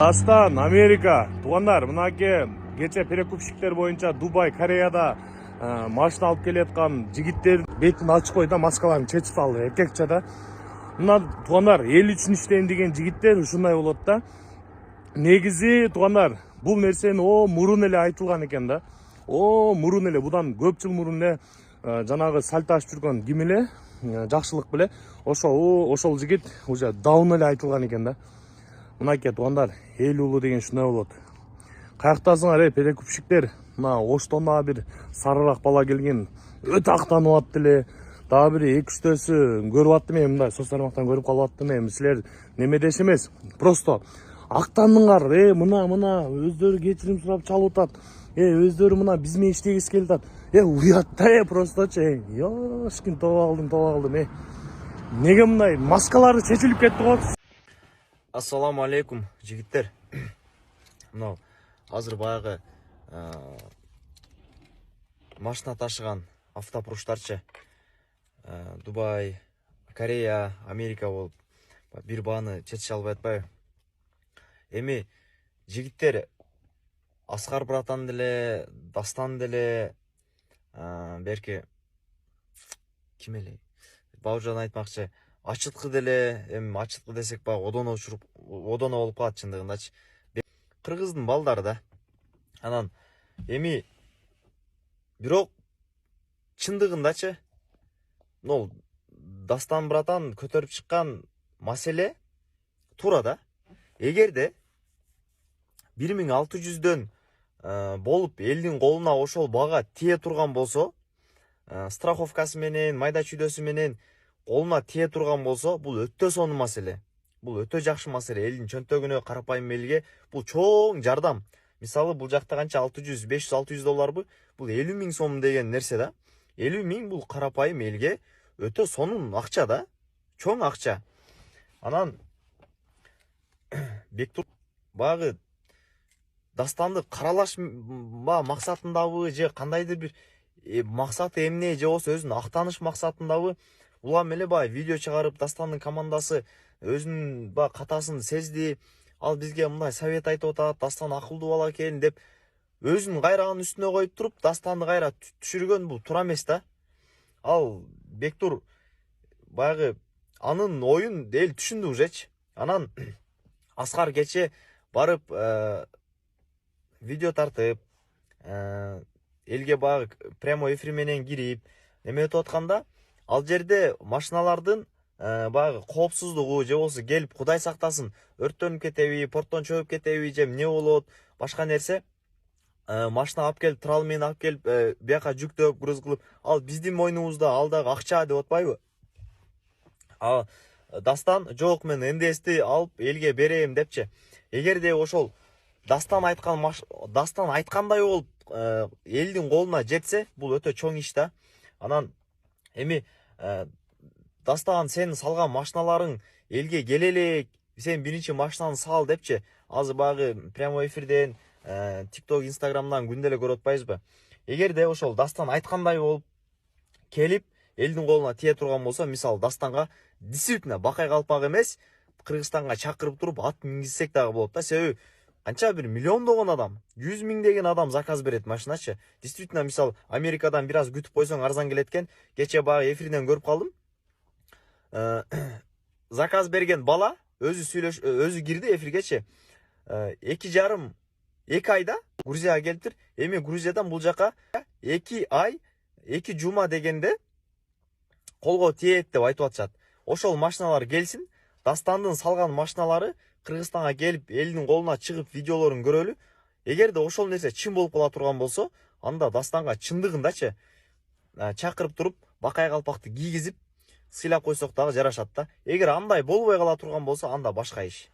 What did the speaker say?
Дастан, Америка. Туғандар, мынаке кече перекупщиктер боюнча Дубай, Кореяда машина алып келеткан жигиттер бетин ачып койду да, маскаларын чечип алды, эркекче да. Мына туғандар, эл үчүн иштейм деген жигиттер ушундай болот да. Негизи туғандар, бул нерсени мурун эле айтылган экен да. Мурун эле, будан көп жыл мурун эле жанагы сальто ашып жүргөн ким эле, жакшылык беле, ошол жигит уже давно эле айтылган экен да. Мынаке туғандар, эл улуу деген шундай болот. Каяктасыңар, перекупщиктер? Мына Оштон бир сарыраак бала келген, өтө актанып атты эле. Дагы бир 2-3төсү көрүп аттым, мен мындай соц тармактан көрүп калып аттым, мен силер неме деш эмес. Просто актандыңар, мына өздөрү кечирим сурап чалып атат. Өздөрү мына биз менен иштегиси келип атат. Уят да, просточу. Ёшкин тоба калдым. Неге мындай маскалары чечилип кетти го? Ассаламу алейкум, жигиттер. Мынау азыр баягы машина ташыган автопруштарчы Дубай, Корея, Америка болуп бир бааны чечише албай атпайбы. Эми жигиттер Аскар братан деле, Дастан деле, берки ким эле? Бауыржан айтмакчы, ачыткы деле, эми ачыткы десек баягы одоно болуп калат чындыгындачы. Кыргыздын балдары да. Анан эми бирок чындыгындачы, мол Дастан братан көтөрүп чыккан маселе туура да. Эгерде 1600дөн болуп элдин колуна ошол бага тие турган болсо, страховкасы менен, майда чүйдөсү менен колуна тие турган болсо, бул өтө сонун маселе. Бул өтө жакшы маселе. Элдин чөнтөгүнө, карапайым элге бул чоң жардам. Мисалы бул жакта канча 500, 600 долларбы? Бул 50 000 сом деген нерсе да. 50 000 бул карапайым элге өтө сонун акча да. Чоң акча. Анан Бектур багы Дастанды каралаш максатындабы же кандайдыр бир максаты эмне, же болбосо өзүнүн актаныш максатындабы улам эле баягы видео чыгарып, Дастандын командасы өзүнүн катасын сезди, ал бизге мындай совет айтып атат, Дастан акылдуу бала экен деп өзүнүн кайрагынын үстүнө коюп туруп, Дастанды кайра түшүргөн бул туура эмес да. Ал Бектур баягы анын оюн эл түшүндү ужечи. Анан Аскар кече барып видео тартып, элге баягы прямой эфир менен кирип, неме өтүп атканда, ал жерде машиналардын баягы коопсуздугу, же болбосо келип Кудай сактасын, өрттөнүп кетеби, порттон чөгүп кетеби, же эмне болот, башка нерсе, машина алып келип, трал менен алып келип, бияка жүктөп, груз кылып, ал биздин мойнубузда, ал дагы акча деп атпайбы? Дастан жок, мен НДСти алып элге берем депчи. Эгерде ошол Дастан айткандай болуп элдин колуна жетсе, бул өтө чоң иш да. Анан эми Дастан, сен салган машиналарың элге келе элек, сен биринчи машинаны сал депчи. Азыр баягы прямой эфирден, TikTok, Instagramдан күндө эле көрүп атпайбызбы? Эгерде ошол Дастан айткандай болуп келип элдин колуна тие турган болсо, мисалы Дастанга действительно бакай калпак эмес, Кыргызстанга чакырып туруп ат мингизсек дагы болот да. Себеби канча бир миллиондогон адам, 100 000 деген адам заказ берет машиначы. Действительно, мисалы Америкадан бир аз күтүп койсоң арзан келет экен. Кече баягы эфирден көрүп калдым. Заказ берген бала өзү кирди эфиргечи. 2,5-2 айда Грузияга келиптир. Эми Грузиядан бул жака 2 ай, 2 жума дегенде колго тиет деп айтып атышат. Ошол машиналар келсин, Дастандын салган машиналары Кыргызстанга келип, элдин колуна чыгып видеолорун көрөлү. Эгерде ошол нерсе чын болуп кала турган болсо, анда Дастанга чындыгындачы чакырып туруп, бакай калпакты кийгизип, сыйлап койсок дагы жарашат да. Эгер андай болбой кала турган болсо, анда башка иш.